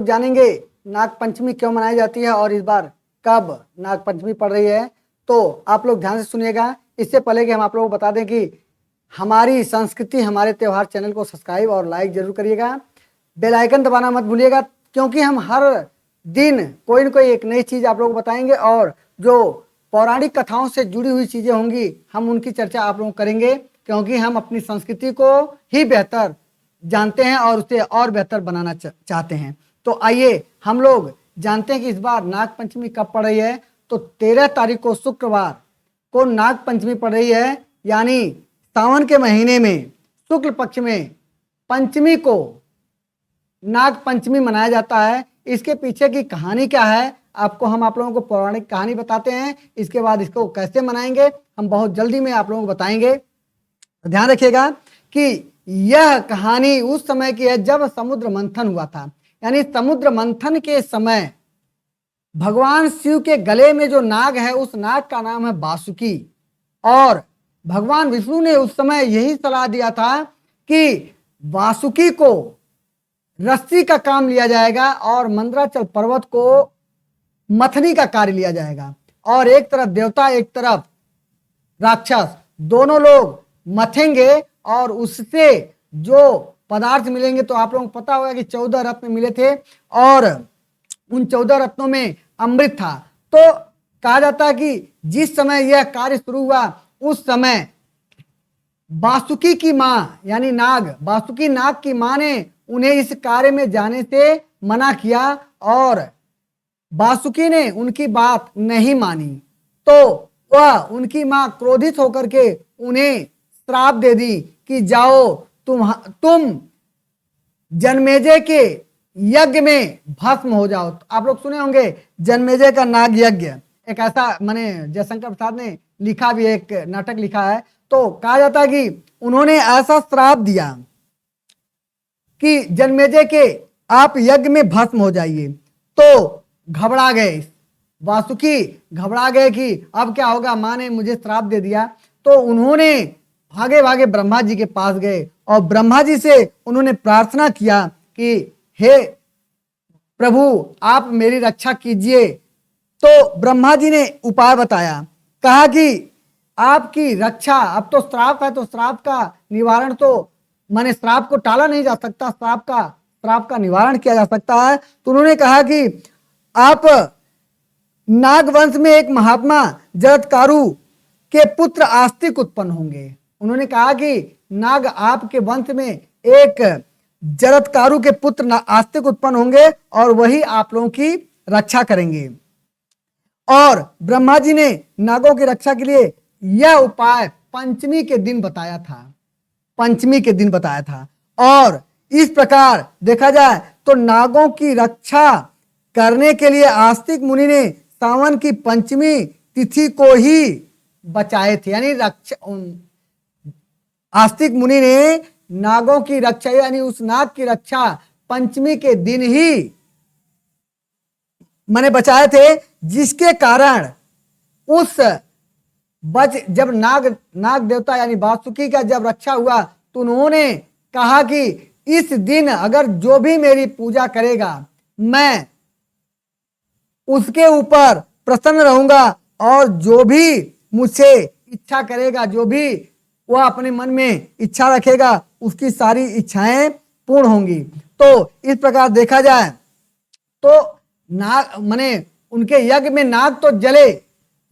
जानेंगे नाग पंचमी क्यों मनाई जाती है और इस बार कब नाग पंचमी पड़ रही है। तो आप लोग ध्यान से सुनिएगा। इससे पहले कि हम आप लोगों को बता दें कि हमारी संस्कृति हमारे त्यौहार चैनल को सब्सक्राइब और लाइक जरूर करिएगा। बेल आइकन दबाना मत भूलिएगा, क्योंकि हम हर दिन कोई न कोई एक नई चीज़ आप लोगों को बताएंगे और जो पौराणिक कथाओं से जुड़ी हुई चीज़ें होंगी हम उनकी चर्चा आप लोगों को करेंगे, क्योंकि हम अपनी संस्कृति को ही बेहतर जानते हैं और उसे और बेहतर बनाना चाहते हैं। तो आइए हम लोग जानते हैं कि इस बार नाग पंचमी कब पड़ रही है। तो 13 तारीख को शुक्रवार को नाग पंचमी पड़ रही है, यानी सावन के महीने में शुक्ल पक्ष में पंचमी को नाग पंचमी मनाया जाता है। इसके पीछे की कहानी क्या है आपको हम आप लोगों को पौराणिक कहानी बताते हैं। इसके बाद इसको कैसे मनाएंगे हम बहुत जल्दी में आप लोगों को बताएंगे। ध्यान रखिएगा कि यह कहानी उस समय की है जब समुद्र मंथन हुआ था, यानी समुद्र मंथन के समय भगवान शिव के गले में जो नाग है उस नाग का नाम है वासुकी, और भगवान विष्णु ने उस समय यही सलाह दिया था कि वासुकी को रस्सी का काम लिया जाएगा और मंदराचल पर्वत को मथनी का कार्य लिया जाएगा, और एक तरफ देवता एक तरफ राक्षस दोनों लोग मथेंगे और उससे जो पदार्थ मिलेंगे, तो आप लोगों को पता होगा कि 14 रत्न मिले थे और उन 14 रत्नों में अमृत था। तो कहा जाता है कि जिस समय यह कार्य शुरू हुआ उस समय वासुकी की माँ यानी नाग वासुकी नाग की माँ ने उन्हें इस कार्य में जाने से मना किया और वासुकी ने उनकी बात नहीं मानी। तो वह उनकी माँ क्रोधित होकर के उन्हें श्राप दे दी कि जाओ तुम जन्मेजय के यज्ञ में भस्म हो जाओ। तो आप लोग सुने होंगे जन्मेजय का नाग यज्ञ, एक ऐसा माने जयशंकर प्रसाद ने लिखा भी एक नाटक लिखा है। तो कहा जाता है कि उन्होंने ऐसा श्राप दिया कि जन्मेजय के आप यज्ञ में भस्म हो जाइए। तो घबरा गए वासुकी, घबरा गए कि अब क्या होगा, माँ ने मुझे श्राप दे दिया। तो उन्होंने भागे भागे ब्रह्मा जी के पास गए और ब्रह्मा जी से उन्होंने प्रार्थना किया कि हे प्रभु आप मेरी रक्षा कीजिए। तो ब्रह्मा जी ने उपाय बताया, कहा कि आपकी रक्षा, अब तो श्राप है तो श्राप का निवारण तो माने श्राप को टाला नहीं जा सकता, श्राप का निवारण किया जा सकता है। तो उन्होंने कहा कि आप नागवंश में एक महात्मा जरत्कारु के पुत्र आस्तिक उत्पन्न होंगे। उन्होंने कहा कि नाग आपके वंश में एक जरत्कारु के पुत्र आस्तिक उत्पन्न होंगे और वही आप लोगों की रक्षा करेंगे। और ब्रह्मा जी ने नागों की रक्षा के लिए यह उपाय पंचमी के दिन बताया था। और इस प्रकार देखा जाए तो नागों की रक्षा करने के लिए आस्तिक मुनि ने सावन की पंचमी तिथि को ही बचाए थे, यानी आस्तिक मुनि ने नागों की रक्षा यानी उस नाग की रक्षा पंचमी के दिन ही मैंने बचाए थे, जिसके कारण उस जब नाग देवता यानी वासुकी का जब रक्षा हुआ तो उन्होंने कहा कि इस दिन अगर जो भी मेरी पूजा करेगा मैं उसके ऊपर प्रसन्न रहूंगा और जो भी मुझसे इच्छा करेगा, जो भी वह अपने मन में इच्छा रखेगा उसकी सारी इच्छाएं पूर्ण होंगी। तो इस प्रकार देखा जाए तो नाग माने उनके यज्ञ में नाग तो जले,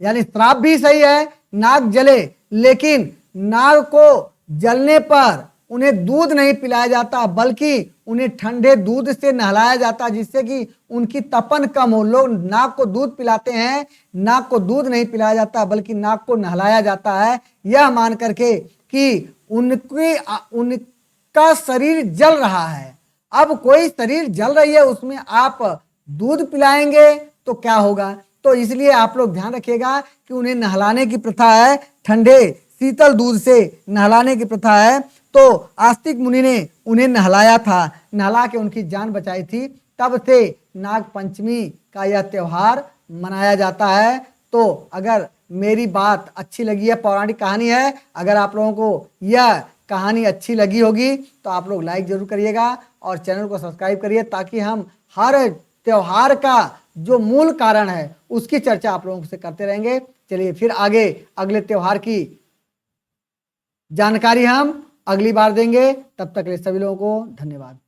यानी श्राप भी सही है नाग जले, लेकिन नाग को जलने पर उन्हें दूध नहीं पिलाया जाता बल्कि उन्हें ठंडे दूध से नहलाया जाता, जिससे कि उनकी तपन कम हो। लोग नाग को दूध पिलाते हैं, नाग को दूध नहीं पिलाया जाता बल्कि नाग को नहलाया जाता है, यह मान करके कि उनका शरीर जल रहा है। अब कोई शरीर जल रही है उसमें आप दूध पिलाएंगे तो क्या होगा। तो इसलिए आप लोग ध्यान रखिएगा कि उन्हें नहलाने की प्रथा है, ठंडे शीतल दूध से नहलाने की प्रथा है। तो आस्तिक मुनि ने उन्हें नहलाया था, नहला के उनकी जान बचाई थी। तब से नाग पंचमी का यह त्योहार मनाया जाता है। तो अगर मेरी बात अच्छी लगी है, पौराणिक कहानी है, अगर आप लोगों को यह कहानी अच्छी लगी होगी तो आप लोग लाइक जरूर करिएगा और चैनल को सब्सक्राइब करिए, ताकि हम हर त्योहार का जो मूल कारण है उसकी चर्चा आप लोगों से करते रहेंगे। चलिए फिर आगे अगले त्योहार की जानकारी हम अगली बार देंगे। तब तक के लिए सभी लोगों को धन्यवाद।